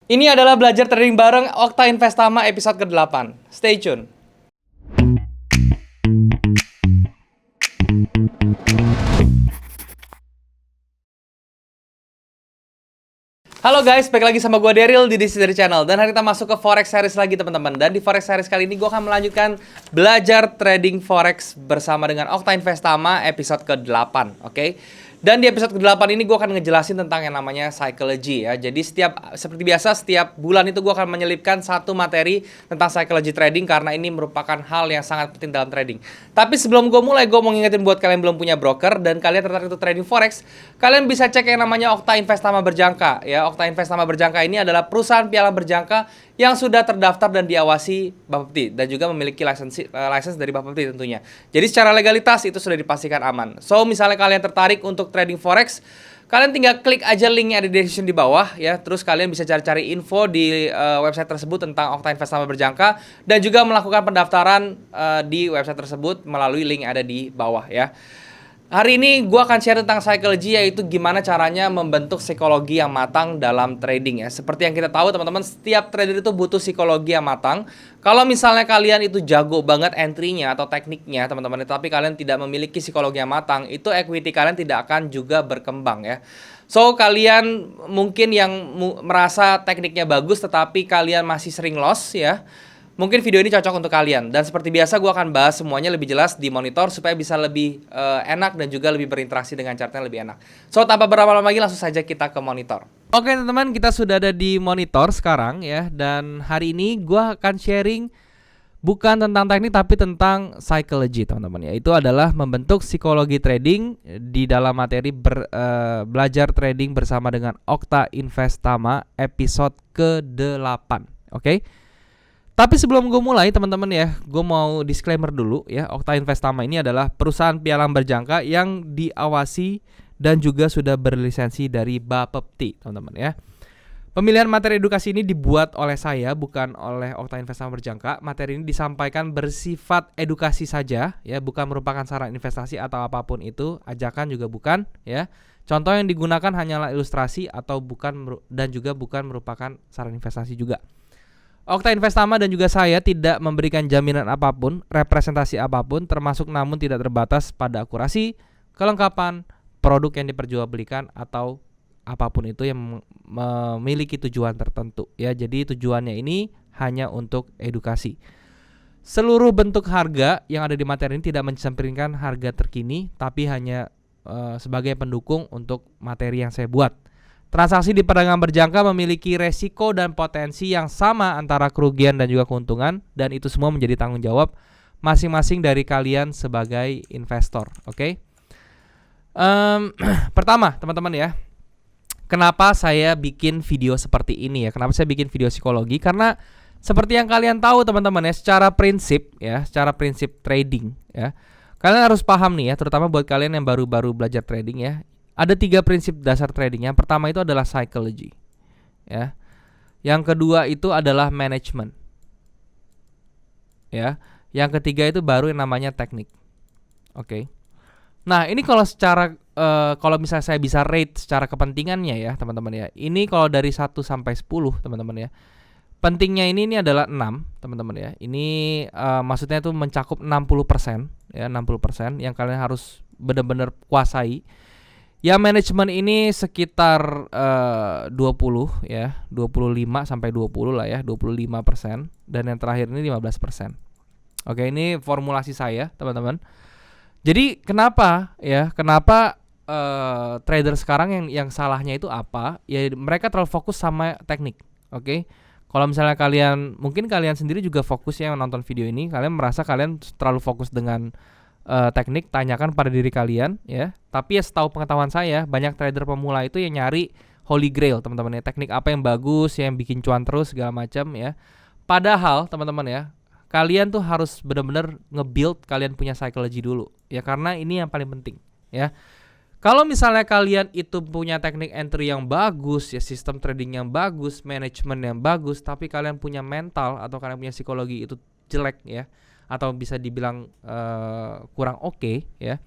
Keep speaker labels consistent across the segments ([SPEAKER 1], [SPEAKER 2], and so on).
[SPEAKER 1] Ini adalah belajar trading bareng Okta Investama episode ke-8. Stay tune. Halo guys, balik lagi sama gue Daryl di This Is Daryl Channel. Dan hari kita masuk ke Forex Series lagi teman-teman. Dan di Forex Series kali ini gue akan melanjutkan belajar trading Forex bersama dengan Okta Investama episode ke-8. Oke. Dan di episode ke-8 ini gue akan ngejelasin tentang yang namanya psychology ya. Jadi seperti biasa setiap bulan itu gue akan menyelipkan satu materi tentang psychology trading karena ini merupakan hal yang sangat penting dalam trading. Tapi sebelum gue mulai, gue mau ngingetin buat kalian belum punya broker dan kalian tertarik untuk trading Forex, kalian bisa cek yang namanya Okta Investama Berjangka ya. Okta Investama Berjangka ini adalah perusahaan piala berjangka yang sudah terdaftar dan diawasi Bapepti dan juga memiliki license dari Bapepti tentunya. Jadi secara legalitas itu sudah dipastikan aman. So misalnya kalian tertarik untuk trading Forex, kalian tinggal klik aja link yang ada di description di bawah ya. Terus kalian bisa cari-cari info di website tersebut tentang Okta Investama Berjangka dan juga melakukan pendaftaran di website tersebut melalui link yang ada di bawah ya. Hari ini gue akan share tentang psychology, yaitu gimana caranya membentuk psikologi yang matang dalam trading ya. Seperti yang kita tahu teman-teman, setiap trader itu butuh psikologi yang matang. Kalau misalnya kalian itu jago banget entry-nya atau tekniknya teman-teman, tapi kalian tidak memiliki psikologi yang matang, itu equity kalian tidak akan juga berkembang ya. So kalian mungkin yang merasa tekniknya bagus tetapi kalian masih sering loss ya, mungkin video ini cocok untuk kalian. Dan seperti biasa gue akan bahas semuanya lebih jelas di monitor supaya bisa lebih enak dan juga lebih berinteraksi dengan chartnya lebih enak. So tanpa berlama-lama lagi langsung saja kita ke monitor. Oke teman-teman, kita sudah ada di monitor sekarang ya. Dan hari ini gue akan sharing bukan tentang teknik tapi tentang psychology teman-teman ya. Itu adalah membentuk psikologi trading di dalam materi belajar trading bersama dengan Okta Investama episode ke-8. Oke. Tapi sebelum gue mulai teman-teman ya, gue mau disclaimer dulu ya. Okta Investama ini adalah perusahaan pialang berjangka yang diawasi dan juga sudah berlisensi dari Bapepti teman-teman ya. Pemilihan materi edukasi ini dibuat oleh saya, bukan oleh Okta Investama Berjangka. Materi ini disampaikan bersifat edukasi saja ya, bukan merupakan saran investasi atau apapun itu. Ajakan juga bukan ya. Contoh yang digunakan hanyalah ilustrasi atau bukan dan juga bukan merupakan saran investasi juga. Okta Investama dan juga saya tidak memberikan jaminan apapun, representasi apapun, termasuk namun tidak terbatas pada akurasi, kelengkapan, produk yang diperjualbelikan atau apapun itu yang memiliki tujuan tertentu ya. Jadi tujuannya ini hanya untuk edukasi. Seluruh bentuk harga yang ada di materi ini tidak mencerminkan harga terkini, tapi hanya sebagai pendukung untuk materi yang saya buat. Transaksi di perdagangan berjangka memiliki resiko dan potensi yang sama antara kerugian dan juga keuntungan, dan itu semua menjadi tanggung jawab masing-masing dari kalian sebagai investor. Oke? Pertama teman-teman ya, kenapa saya bikin video seperti ini ya? Kenapa saya bikin video psikologi? Karena seperti yang kalian tahu teman-teman ya, secara prinsip trading ya, kalian harus paham nih ya, terutama buat kalian yang baru-baru belajar trading ya. Ada 3 prinsip dasar trading. Yang pertama itu adalah psychology ya. Yang kedua itu adalah management ya. Yang ketiga itu baru yang namanya teknik. Oke. Nah ini kalau kalau misalnya saya bisa rate secara kepentingannya ya teman-teman ya, ini kalau dari 1 sampai 10 teman-teman ya, pentingnya ini adalah 6 teman-teman ya. Ini maksudnya itu mencakup 60% ya, 60% yang kalian harus benar-benar kuasai. Ya manajemen ini sekitar 20 ya, 25 sampai 20 lah ya, 25%, dan yang terakhir ini 15%. Oke, ini formulasi saya, teman-teman. Jadi kenapa trader sekarang yang salahnya itu apa? Ya mereka terlalu fokus sama teknik. Oke. Kalau misalnya mungkin kalian sendiri juga fokus ya nonton video ini, kalian merasa kalian terlalu fokus dengan teknik, tanyakan pada diri kalian ya. Tapi ya setahu pengetahuan saya, banyak trader pemula itu yang nyari holy grail teman-teman ya, teknik apa yang bagus, yang bikin cuan terus segala macam ya. Padahal teman-teman ya, kalian tuh harus benar-benar nge-build kalian punya psychology dulu ya, karena ini yang paling penting ya. Kalau misalnya kalian itu punya teknik entry yang bagus ya, sistem trading yang bagus, manajemen yang bagus, tapi kalian punya mental atau kalian punya psikologi itu jelek ya, atau bisa dibilang kurang oke ya,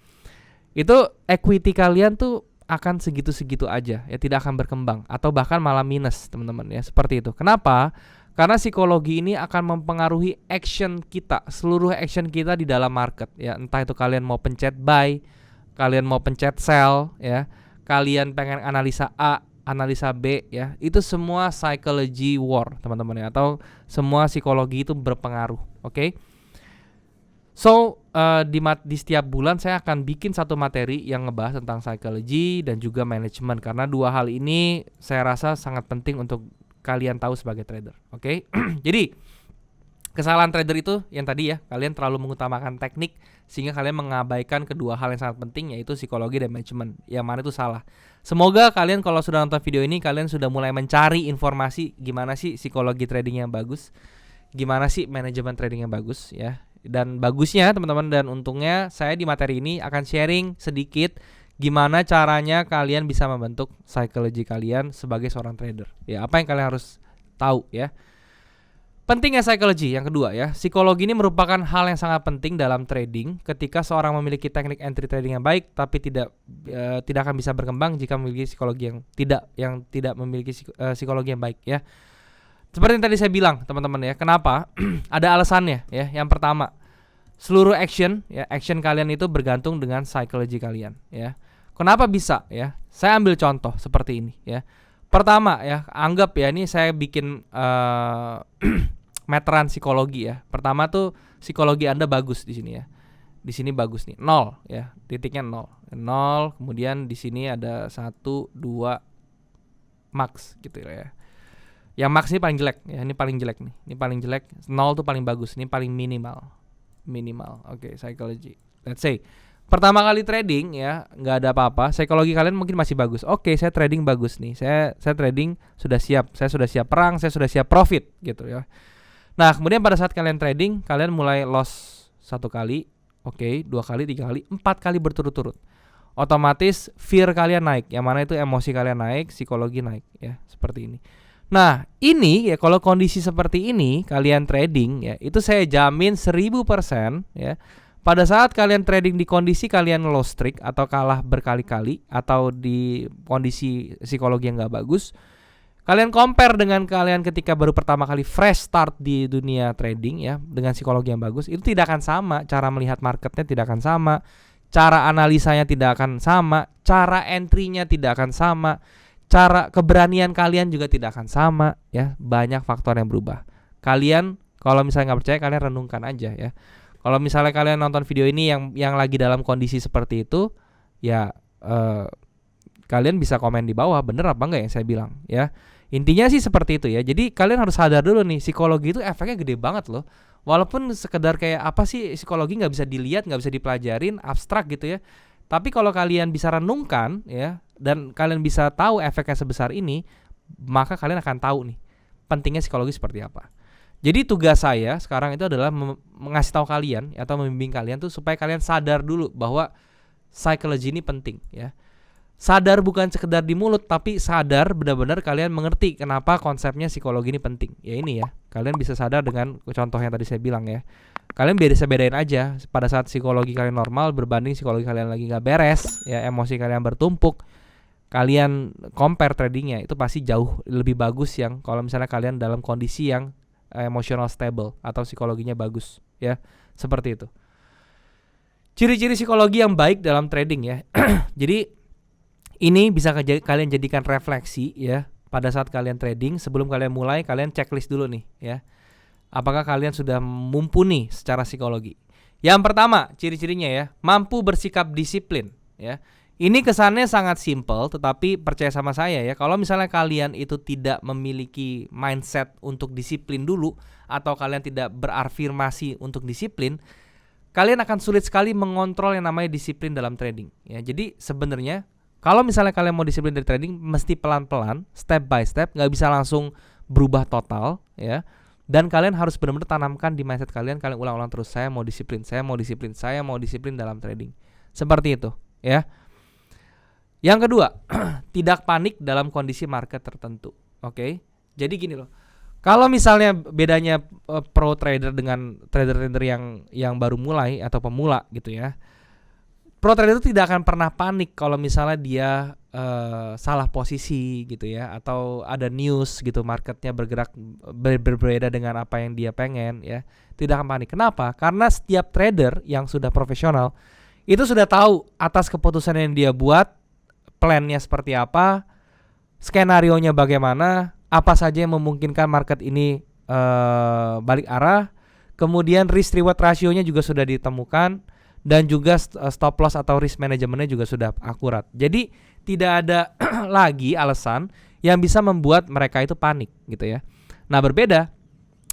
[SPEAKER 1] itu equity kalian tuh akan segitu-segitu aja ya, tidak akan berkembang atau bahkan malah minus teman-teman ya, seperti itu. Kenapa? Karena psikologi ini akan mempengaruhi action kita, seluruh action kita di dalam market ya, entah itu kalian mau pencet buy, kalian mau pencet sell ya, kalian pengen analisa A, analisa B ya, itu semua psychology war teman-teman ya, atau semua psikologi itu berpengaruh. Oke? So di setiap bulan saya akan bikin satu materi yang ngebahas tentang psychology dan juga manajemen, karena dua hal ini saya rasa sangat penting untuk kalian tahu sebagai trader. Oke? Jadi kesalahan trader itu yang tadi ya, kalian terlalu mengutamakan teknik sehingga kalian mengabaikan kedua hal yang sangat penting, yaitu psikologi dan manajemen. Yang mana itu salah. Semoga kalian kalau sudah nonton video ini, kalian sudah mulai mencari informasi gimana sih psikologi trading yang bagus, gimana sih manajemen trading yang bagus ya. Dan bagusnya teman-teman dan untungnya saya di materi ini akan sharing sedikit gimana caranya kalian bisa membentuk psikologi kalian sebagai seorang trader. Ya, apa yang kalian harus tahu ya. Pentingnya psikologi yang kedua ya. Psikologi ini merupakan hal yang sangat penting dalam trading ketika seorang memiliki teknik entry trading yang baik tapi tidak akan bisa berkembang jika memiliki psikologi yang tidak memiliki psikologi yang baik ya. Seperti yang tadi saya bilang teman-teman ya, kenapa? Ada alasannya ya. Yang pertama, seluruh action kalian itu bergantung dengan psikologi kalian ya. Kenapa bisa ya? Saya ambil contoh seperti ini ya. Pertama ya, anggap ya ini saya bikin meteran psikologi ya. Pertama tuh psikologi Anda bagus di sini ya. Di sini bagus nih, 0 ya. Titiknya 0. 0, kemudian di sini ada 1 2 max gitu ya. Yang max ini paling jelek ya, ini paling jelek nih. Ini paling jelek, 0 tuh paling bagus, ini paling minimal. Oke, psikologi. Let's say pertama kali trading ya, nggak ada apa-apa, psikologi kalian mungkin masih bagus. Oke, saya trading bagus nih. Saya trading sudah siap. Saya sudah siap perang, saya sudah siap profit gitu ya. Nah, kemudian pada saat kalian trading, kalian mulai loss 1 kali, oke, 2 kali, 3 kali, 4 kali berturut-turut. Otomatis fear kalian naik, yang mana itu emosi kalian naik, psikologi naik ya, seperti ini. Nah, ini ya kalau kondisi seperti ini kalian trading ya, itu saya jamin 1000% ya. Pada saat kalian trading di kondisi kalian low streak atau kalah berkali-kali atau di kondisi psikologi yang gak bagus, kalian compare dengan kalian ketika baru pertama kali fresh start di dunia trading ya, dengan psikologi yang bagus, itu tidak akan sama. Cara melihat marketnya tidak akan sama, cara analisanya tidak akan sama, cara entry-nya tidak akan sama, cara keberanian kalian juga tidak akan sama ya. Banyak faktor yang berubah. Kalian kalau misalnya nggak percaya, kalian renungkan aja ya. Kalau misalnya kalian nonton video ini yang lagi dalam kondisi seperti itu ya, kalian bisa komen di bawah bener apa enggak yang saya bilang ya. Intinya sih seperti itu ya. Jadi kalian harus sadar dulu nih, psikologi itu efeknya gede banget loh. Walaupun sekedar kayak apa sih psikologi, nggak bisa dilihat, nggak bisa dipelajarin, abstrak gitu ya. Tapi kalau kalian bisa renungkan ya, dan kalian bisa tahu efeknya sebesar ini, maka kalian akan tahu nih pentingnya psikologi seperti apa. Jadi tugas saya sekarang itu adalah mengasih tahu kalian atau membimbing kalian tuh supaya kalian sadar dulu bahwa psikologi ini penting ya. Sadar bukan sekedar di mulut, tapi sadar benar-benar kalian mengerti kenapa konsepnya psikologi ini penting. Ya ini ya, kalian bisa sadar dengan contoh yang tadi saya bilang ya. Kalian bisa bedain aja pada saat psikologi kalian normal berbanding psikologi kalian lagi gak beres ya, emosi kalian bertumpuk. Kalian compare tradingnya, itu pasti jauh lebih bagus yang kalau misalnya kalian dalam kondisi yang emotional stable atau psikologinya bagus ya, seperti itu. Ciri-ciri psikologi yang baik dalam trading ya. Jadi ini bisa kalian jadikan refleksi ya pada saat kalian trading. Sebelum kalian mulai, kalian checklist dulu nih ya, apakah kalian sudah mumpuni secara psikologi. Yang pertama ciri-cirinya ya, mampu bersikap disiplin ya. Ini kesannya sangat simple, tetapi percaya sama saya ya, kalau misalnya kalian itu tidak memiliki mindset untuk disiplin dulu, atau kalian tidak berafirmasi untuk disiplin, kalian akan sulit sekali mengontrol yang namanya disiplin dalam trading ya. Jadi sebenarnya kalau misalnya kalian mau disiplin dari trading, mesti pelan-pelan, step by step, nggak bisa langsung berubah total ya. Dan kalian harus benar-benar tanamkan di mindset kalian ulang-ulang terus, saya mau disiplin, saya mau disiplin, saya mau disiplin dalam trading. Seperti itu ya. Yang kedua, tidak panik dalam kondisi market tertentu. Oke. Jadi gini loh. Kalau misalnya bedanya pro trader dengan trader-trader yang baru mulai atau pemula gitu ya. pro trader itu tidak akan pernah panik kalau misalnya dia salah posisi gitu ya, atau ada news gitu marketnya bergerak berbeda dengan apa yang dia pengen ya, tidak akan panik. Kenapa? Karena setiap trader yang sudah profesional itu sudah tahu atas keputusan yang dia buat, plannya seperti apa, skenarionya bagaimana, apa saja yang memungkinkan market ini balik arah, kemudian risk reward rasionya juga sudah ditemukan, dan juga stop loss atau risk manajemennya juga sudah akurat. Jadi tidak ada lagi alasan yang bisa membuat mereka itu panik gitu ya. Nah, berbeda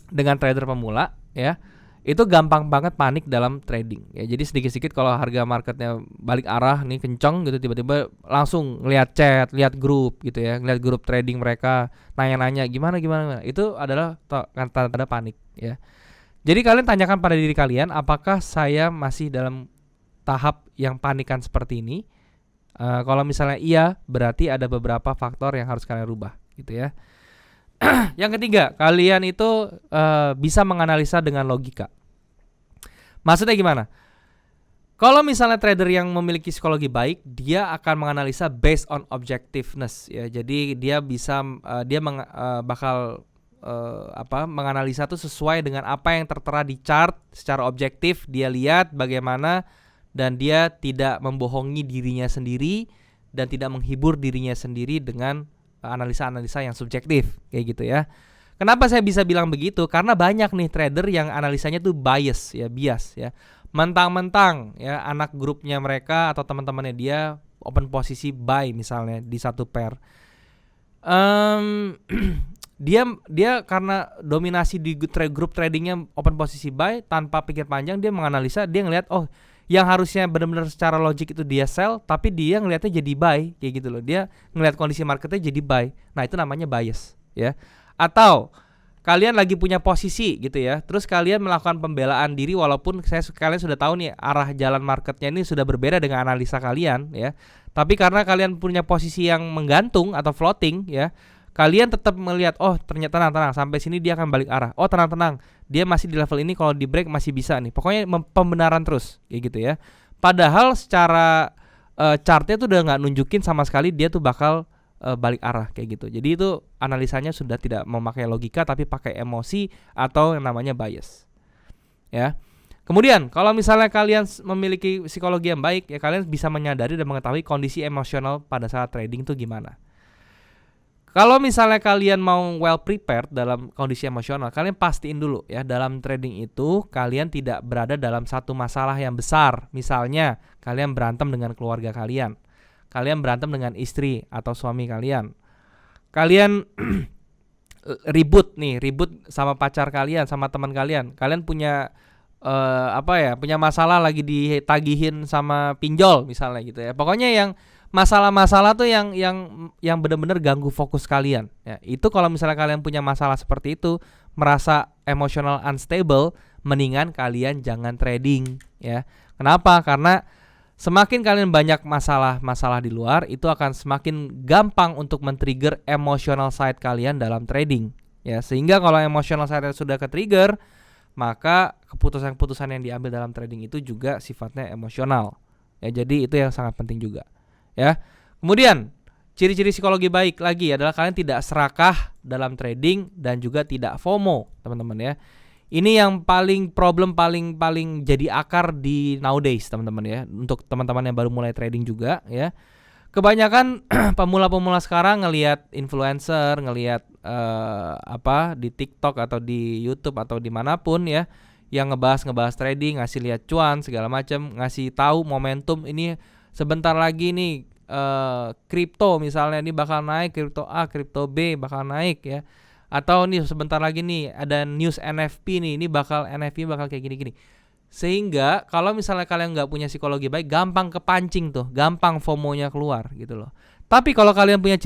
[SPEAKER 1] dengan trader pemula ya, itu gampang banget panik dalam trading ya. Jadi sedikit-sedikit kalau harga marketnya balik arah nih kenceng gitu, tiba-tiba langsung lihat chat, lihat grup gitu ya, lihat grup trading mereka, nanya-nanya gimana. Itu adalah tanda-tanda panik ya. Jadi kalian tanyakan pada diri kalian, apakah saya masih dalam tahap yang panikan seperti ini? Kalau misalnya iya, berarti ada beberapa faktor yang harus kalian rubah gitu ya. Yang ketiga, kalian itu bisa menganalisa dengan logika. Maksudnya gimana? Kalau misalnya trader yang memiliki psikologi baik, dia akan menganalisa based on objectiveness ya. Jadi dia bisa bakal menganalisa itu sesuai dengan apa yang tertera di chart secara objektif. Dia lihat bagaimana, dan dia tidak membohongi dirinya sendiri dan tidak menghibur dirinya sendiri dengan analisa-analisa yang subjektif kayak gitu ya. Kenapa saya bisa bilang begitu? Karena banyak nih trader yang analisanya tuh bias ya. Mentang-mentang ya anak grupnya mereka atau teman-temannya dia open posisi buy misalnya di satu pair. Dia karena dominasi di grup tradingnya open posisi buy, tanpa pikir panjang dia menganalisa, dia ngelihat yang harusnya benar-benar secara logik itu dia sell, tapi dia ngelihatnya jadi buy kayak gitu loh. Dia ngelihat kondisi marketnya jadi buy. Nah, itu namanya bias ya. Atau kalian lagi punya posisi gitu ya, terus kalian melakukan pembelaan diri walaupun kalian sudah tahu nih arah jalan marketnya ini sudah berbeda dengan analisa kalian ya. Tapi karena kalian punya posisi yang menggantung atau floating ya, kalian tetap melihat ternyata tenang sampai sini dia akan balik arah. Tenang dia masih di level ini, kalau di break masih bisa nih. Pokoknya pembenaran terus kayak gitu ya. Padahal secara chartnya tuh udah nggak nunjukin sama sekali dia tuh bakal balik arah kayak gitu. Jadi itu analisanya sudah tidak memakai logika tapi pakai emosi atau yang namanya bias ya. Kemudian kalau misalnya kalian memiliki psikologi yang baik ya, kalian bisa menyadari dan mengetahui kondisi emosional pada saat trading tuh gimana. Kalau misalnya kalian mau well prepared dalam kondisi emosional, kalian pastiin dulu ya, dalam trading itu kalian tidak berada dalam satu masalah yang besar. Misalnya kalian berantem dengan keluarga kalian berantem dengan istri atau suami kalian ribut sama pacar kalian, sama teman kalian punya punya masalah, lagi ditagihin sama pinjol misalnya gitu ya. Pokoknya yang masalah-masalah tuh yang benar-benar ganggu fokus kalian ya. Itu kalau misalnya kalian punya masalah seperti itu, merasa emotional unstable, mendingan kalian jangan trading ya. Kenapa? Karena semakin kalian banyak masalah di luar, itu akan semakin gampang untuk men-trigger emotional side kalian dalam trading ya. Sehingga kalau emotional side sudah ke-trigger, maka keputusan-keputusan yang diambil dalam trading itu juga sifatnya emosional ya. Jadi itu yang sangat penting juga ya. Kemudian ciri-ciri psikologi baik lagi adalah kalian tidak serakah dalam trading dan juga tidak FOMO, teman-teman ya. Ini yang paling jadi akar di nowadays, teman-teman ya. Untuk teman-teman yang baru mulai trading juga ya. Kebanyakan pemula-pemula sekarang ngelihat influencer, ngelihat di TikTok atau di YouTube atau dimanapun ya, yang ngebahas trading, ngasih lihat cuan segala macam, ngasih tahu momentum ini sebentar lagi nih kripto misalnya ini bakal naik, kripto A, kripto B bakal naik ya. Atau nih sebentar lagi nih ada news NFP nih, ini NFP bakal kayak gini-gini. Sehingga kalau misalnya kalian nggak punya psikologi baik, gampang kepancing tuh, gampang FOMO-nya keluar gitu loh. Tapi kalau kalian punya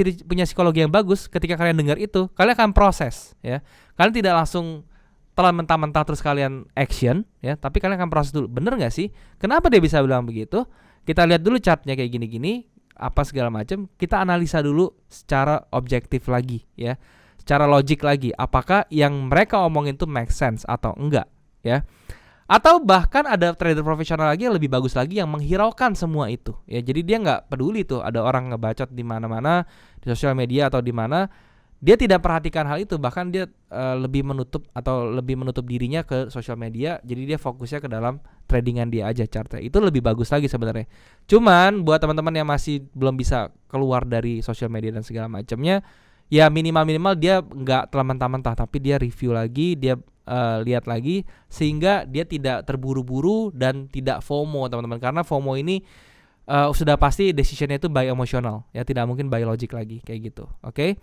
[SPEAKER 1] psikologi yang bagus, ketika kalian dengar itu, kalian akan proses ya. Kalian tidak langsung telan mentah-mentah terus kalian action ya, tapi kalian akan proses dulu. Bener nggak sih? Kenapa dia bisa bilang begitu? Kita lihat dulu chartnya kayak gini-gini, apa segala macam. Kita analisa dulu secara objektif lagi ya, secara logik lagi. Apakah yang mereka omongin itu make sense atau enggak ya? Atau bahkan ada trader profesional lagi yang lebih bagus lagi yang menghiraukan semua itu. Ya, jadi dia nggak peduli tuh ada orang ngebacot di mana-mana di sosial media atau di mana, dia tidak perhatikan hal itu, bahkan dia lebih menutup dirinya ke sosial media. Jadi dia fokusnya ke dalam tradingan dia aja chartnya. Itu lebih bagus lagi sebenarnya. Cuman buat teman-teman yang masih belum bisa keluar dari sosial media dan segala macamnya, ya minimal dia nggak telah mentah-mentah, tapi dia review lagi, dia lihat lagi, sehingga dia tidak terburu-buru dan tidak FOMO teman-teman. Karena FOMO ini sudah pasti decisionnya itu by emosional, ya tidak mungkin by logic lagi kayak gitu. Oke.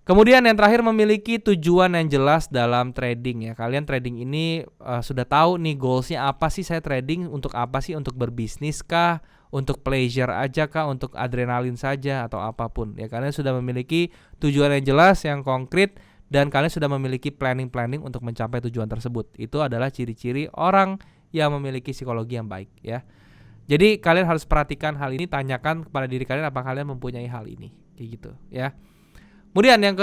[SPEAKER 1] Kemudian yang terakhir, memiliki tujuan yang jelas dalam trading ya. Kalian trading ini sudah tahu nih goalsnya apa sih, saya trading untuk apa sih, untuk berbisnis kah, untuk pleasure aja kah, untuk adrenalin saja atau apapun ya. Kalian sudah memiliki tujuan yang jelas, yang konkret, dan kalian sudah memiliki planning untuk mencapai tujuan tersebut. Itu adalah ciri-ciri orang yang memiliki psikologi yang baik ya. Jadi kalian harus perhatikan hal ini, tanyakan kepada diri kalian apakah kalian mempunyai hal ini kayak gitu ya. Kemudian yang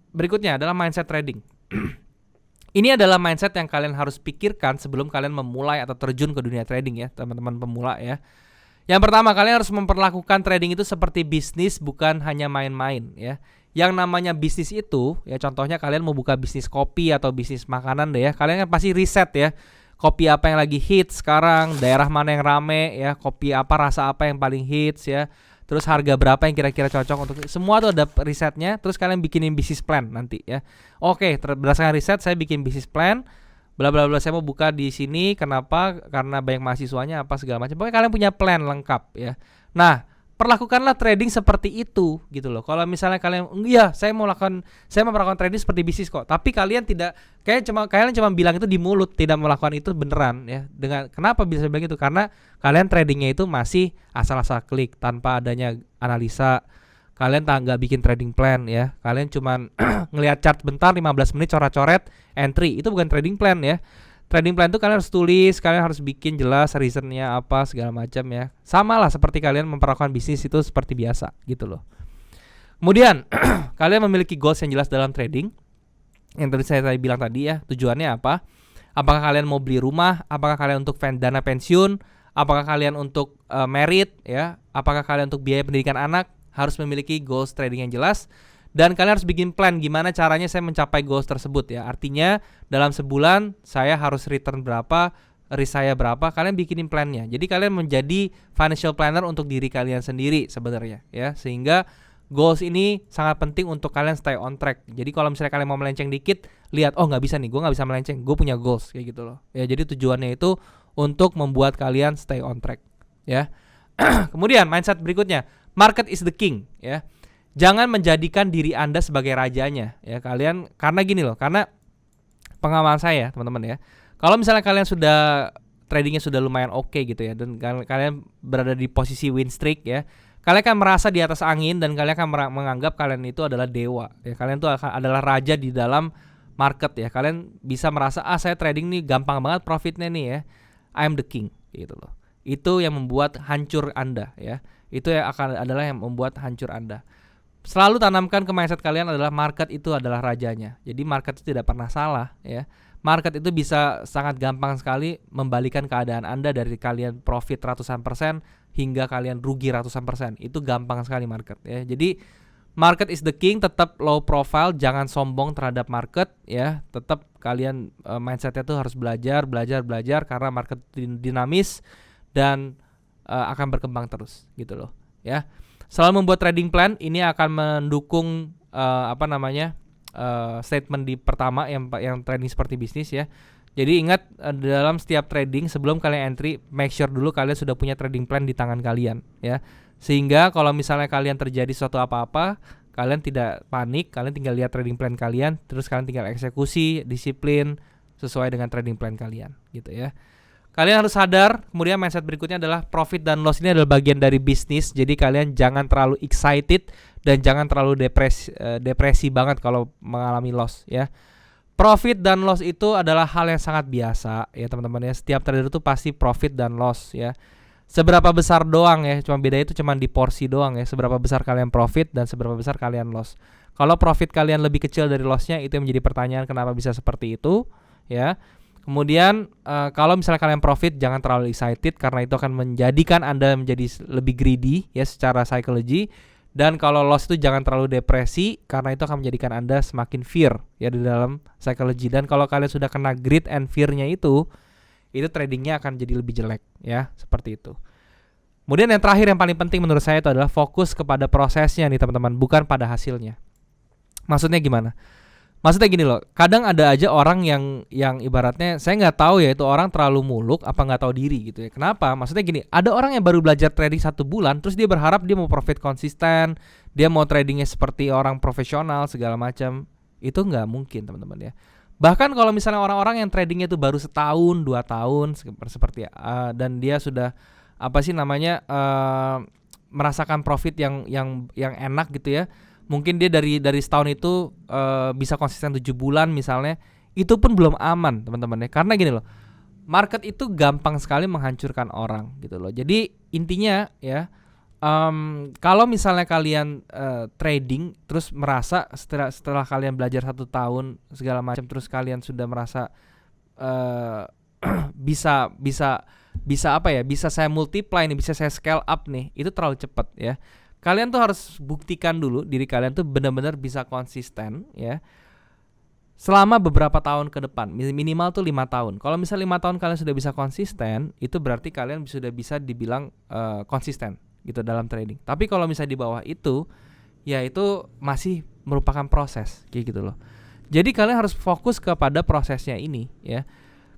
[SPEAKER 1] berikutnya adalah mindset trading. Ini adalah mindset yang kalian harus pikirkan sebelum kalian memulai atau terjun ke dunia trading ya, teman-teman pemula ya. Yang pertama, kalian harus memperlakukan trading itu seperti bisnis, bukan hanya main-main ya. Yang namanya bisnis itu ya, contohnya kalian mau buka bisnis kopi atau bisnis makanan deh ya. Kalian kan pasti riset ya. Kopi apa yang lagi hits sekarang, daerah mana yang rame ya, kopi apa, rasa apa yang paling hits ya. Terus harga berapa yang kira-kira cocok untuk semua tuh ada risetnya. Terus kalian bikinin bisnis plan nanti ya. Oke, berdasarkan riset saya bikin bisnis plan. Bla bla bla, saya mau buka di sini. Kenapa? Karena banyak mahasiswanya apa segala macam. Pokoknya kalian punya plan lengkap ya. Nah, perlakukanlah trading seperti itu gitu loh. Kalau misalnya kalian, iya saya mau melakukan trading seperti bisnis kok. Tapi kalian tidak, kalian cuma bilang itu di mulut, tidak melakukan itu beneran ya. Kenapa bisa bilang itu? Karena kalian tradingnya itu masih asal-asal klik tanpa adanya analisa. Kalian nggak bikin trading plan ya. Kalian cuma ngelihat chart bentar 15 menit coret-coret entry. Itu bukan trading plan ya. Trading plan itu kalian harus tulis, kalian harus bikin jelas reasonnya apa segala macam ya. Sama lah seperti kalian memperlakukan bisnis itu seperti biasa gitu loh. Kemudian kalian memiliki goals yang jelas dalam trading. Yang tadi saya bilang tadi ya, tujuannya apa? Apakah kalian mau beli rumah? Apakah kalian untuk dana pensiun? Apakah kalian untuk merit ya? Apakah kalian untuk biaya pendidikan anak? Harus memiliki goals trading yang jelas. Dan kalian harus bikin plan gimana caranya saya mencapai goals tersebut ya. Artinya dalam sebulan saya harus return berapa, risk saya berapa, kalian bikinin plannya. Jadi kalian menjadi financial planner untuk diri kalian sendiri sebenarnya ya. Sehingga goals ini sangat penting untuk kalian stay on track. Jadi kalau misalnya kalian mau melenceng dikit, lihat oh nggak bisa nih, gue nggak bisa melenceng, gue punya goals kayak gitu loh. Ya jadi tujuannya itu untuk membuat kalian stay on track ya. Kemudian mindset berikutnya, market is the king ya. Jangan menjadikan diri Anda sebagai rajanya ya kalian, karena gini loh, karena pengalaman saya teman-teman ya. Kalau misalnya kalian sudah tradingnya sudah lumayan oke gitu ya, dan kalian berada di posisi win streak ya, kalian akan merasa di atas angin dan kalian akan menganggap kalian itu adalah dewa ya. Kalian itu adalah raja di dalam market ya. Kalian bisa merasa saya trading nih gampang banget profitnya nih ya, I'm the king gitu loh. Itu yang membuat hancur Anda ya. Itu yang adalah yang membuat hancur Anda. Selalu tanamkan ke mindset kalian adalah market itu adalah rajanya. Jadi market itu tidak pernah salah ya. Market itu bisa sangat gampang sekali membalikan keadaan Anda dari kalian profit ratusan persen hingga kalian rugi ratusan persen. Itu gampang sekali market ya. Jadi market is the king, tetap low profile, jangan sombong terhadap market ya. Tetap kalian mindsetnya tuh harus belajar karena market dinamis dan akan berkembang terus gitu loh ya. Selalu membuat trading plan, ini akan mendukung statement di pertama yang trading seperti bisnis ya. Jadi ingat dalam setiap trading sebelum kalian entry, make sure dulu kalian sudah punya trading plan di tangan kalian ya. Sehingga kalau misalnya kalian terjadi suatu apa-apa, kalian tidak panik, kalian tinggal lihat trading plan kalian, terus kalian tinggal eksekusi, disiplin sesuai dengan trading plan kalian gitu ya. Kalian harus sadar, kemudian mindset berikutnya adalah profit dan loss ini adalah bagian dari bisnis. Jadi kalian jangan terlalu excited dan jangan terlalu depresi banget kalau mengalami loss ya. Profit dan loss itu adalah hal yang sangat biasa ya teman-teman ya. Setiap trader itu pasti profit dan loss ya. Seberapa besar doang ya, cuma beda itu cuma di porsi doang ya. Seberapa besar kalian profit dan seberapa besar kalian loss. Kalau profit kalian lebih kecil dari lossnya, itu yang menjadi pertanyaan kenapa bisa seperti itu ya. Kemudian kalau misalnya kalian profit, jangan terlalu excited karena itu akan menjadikan Anda menjadi lebih greedy ya secara psikologi. Dan kalau loss itu jangan terlalu depresi karena itu akan menjadikan Anda semakin fear ya di dalam psikologi. Dan kalau kalian sudah kena greed and fear-nya itu tradingnya akan jadi lebih jelek ya, seperti itu. Kemudian yang terakhir yang paling penting menurut saya itu adalah fokus kepada prosesnya nih teman-teman, bukan pada hasilnya. Maksudnya gimana? Maksudnya gini loh, kadang ada aja orang yang ibaratnya saya nggak tahu ya itu orang terlalu muluk apa nggak tahu diri gitu ya. Kenapa? Maksudnya gini, ada orang yang baru belajar trading 1 bulan, terus dia berharap dia mau profit konsisten, dia mau tradingnya seperti orang profesional segala macam. Itu nggak mungkin teman-teman ya. Bahkan kalau misalnya orang-orang yang tradingnya itu baru setahun, 2 tahun seperti dan dia sudah merasakan profit yang enak gitu ya. Mungkin dia dari setahun itu bisa konsisten 7 bulan misalnya, itu pun belum aman teman-teman ya. Karena gini loh, market itu gampang sekali menghancurkan orang gitu loh. Jadi intinya ya, kalau misalnya kalian trading terus merasa setelah kalian belajar 1 tahun segala macam, terus kalian sudah merasa bisa saya multiply nih, bisa saya scale up nih, itu terlalu cepat ya. Kalian tuh harus buktikan dulu diri kalian tuh benar-benar bisa konsisten ya selama beberapa tahun ke depan, minimal tuh 5 tahun. Kalau misalnya 5 tahun kalian sudah bisa konsisten, itu berarti kalian sudah bisa dibilang konsisten gitu dalam trading. Tapi kalau misalnya di bawah itu, ya itu masih merupakan proses kayak gitu loh. Jadi kalian harus fokus kepada prosesnya ini ya.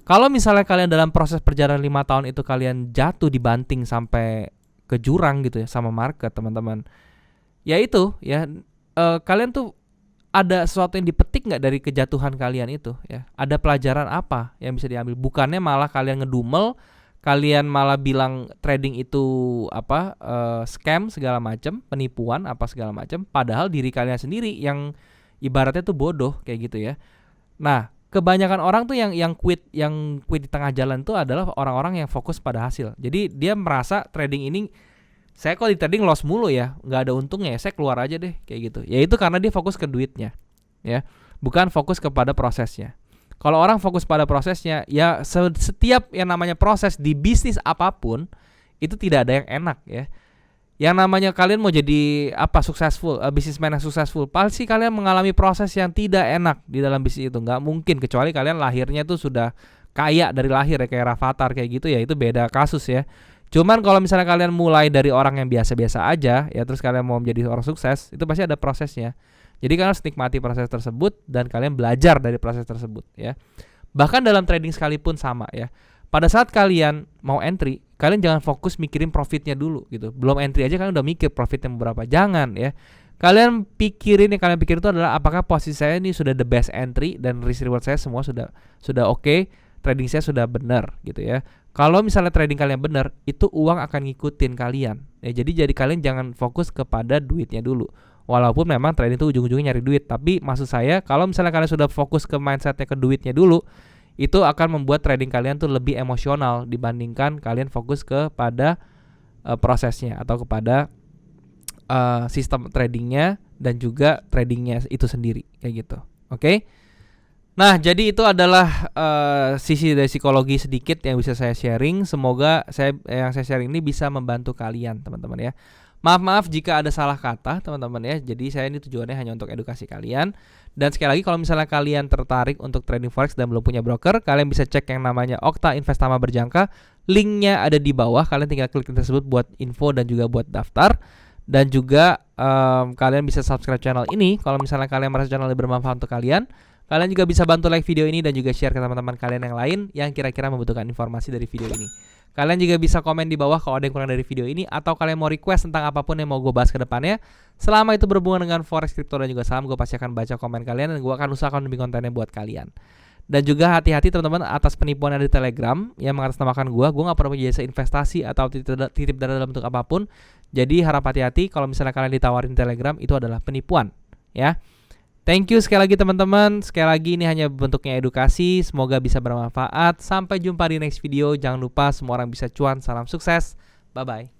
[SPEAKER 1] Kalau misalnya kalian dalam proses perjalanan 5 tahun itu kalian jatuh dibanting sampai ke jurang gitu ya sama market teman-teman, ya itu ya kalian tuh ada sesuatu yang dipetik nggak dari kejatuhan kalian itu ya, ada pelajaran apa yang bisa diambil, bukannya malah kalian ngedumel, kalian malah bilang trading itu scam segala macam, penipuan apa segala macam, padahal diri kalian sendiri yang ibaratnya tuh bodoh kayak gitu ya. Nah, kebanyakan orang tuh yang quit di tengah jalan tuh adalah orang-orang yang fokus pada hasil. Jadi dia merasa trading ini, saya kok di trading loss mulu ya, nggak ada untungnya ya, saya keluar aja deh kayak gitu. Ya itu karena dia fokus ke duitnya ya, bukan fokus kepada prosesnya. Kalau orang fokus pada prosesnya, ya setiap yang namanya proses di bisnis apapun itu tidak ada yang enak ya. Yang namanya kalian mau jadi businessman yang successful, pasti kalian mengalami proses yang tidak enak di dalam bisnis itu. Nggak mungkin, kecuali kalian lahirnya tuh sudah kaya dari lahir ya, kayak Rafathar kayak gitu ya, itu beda kasus ya. Cuman kalau misalnya kalian mulai dari orang yang biasa-biasa aja ya, terus kalian mau menjadi orang sukses, itu pasti ada prosesnya. Jadi kalian harus nikmati proses tersebut dan kalian belajar dari proses tersebut ya. Bahkan dalam trading sekalipun sama ya. Pada saat kalian mau entry, kalian jangan fokus mikirin profitnya dulu gitu. Belum entry aja kalian udah mikir profitnya berapa. Jangan ya. Kalian pikirin itu adalah apakah posisi saya ini sudah the best entry dan risk reward saya semua sudah oke, trading saya sudah benar gitu ya. Kalau misalnya trading kalian benar, itu uang akan ngikutin kalian. Ya, jadi kalian jangan fokus kepada duitnya dulu. Walaupun memang trading itu ujung-ujungnya nyari duit, tapi maksud saya kalau misalnya kalian sudah fokus ke mindsetnya ke duitnya dulu, itu akan membuat trading kalian tuh lebih emosional dibandingkan kalian fokus kepada prosesnya atau kepada sistem tradingnya dan juga tradingnya itu sendiri kayak gitu. Oke? Nah, jadi itu adalah sisi dari psikologi sedikit yang bisa saya sharing. Semoga yang saya sharing ini bisa membantu kalian teman-teman ya. Maaf jika ada salah kata teman-teman ya. Jadi saya ini tujuannya hanya untuk edukasi kalian. Dan sekali lagi kalau misalnya kalian tertarik untuk trading forex dan belum punya broker, kalian bisa cek yang namanya Okta Investama Berjangka. Linknya ada di bawah. Kalian tinggal klik link tersebut buat info dan juga buat daftar. Dan juga kalian bisa subscribe channel ini kalau misalnya kalian merasa channel ini bermanfaat untuk kalian. Kalian juga bisa bantu like video ini dan juga share ke teman-teman kalian yang lain yang kira-kira membutuhkan informasi dari video ini. Kalian juga bisa komen di bawah kalau ada yang kurang dari video ini, atau kalian mau request tentang apapun yang mau gue bahas ke depannya. Selama itu berhubungan dengan forex, kripto, dan juga saham, gue pasti akan baca komen kalian dan gue akan usahakan lebih kontennya buat kalian. Dan juga hati-hati teman-teman atas penipuan yang di Telegram yang mengatasnamakan gue gak pernah punya jasa investasi atau titip dana dalam bentuk apapun. Jadi harap hati-hati kalau misalnya kalian ditawarin Telegram, itu adalah penipuan ya. Thank you sekali lagi teman-teman. Sekali lagi ini hanya bentuknya edukasi. Semoga bisa bermanfaat. Sampai jumpa di next video. Jangan lupa semua orang bisa cuan. Salam sukses. Bye-bye.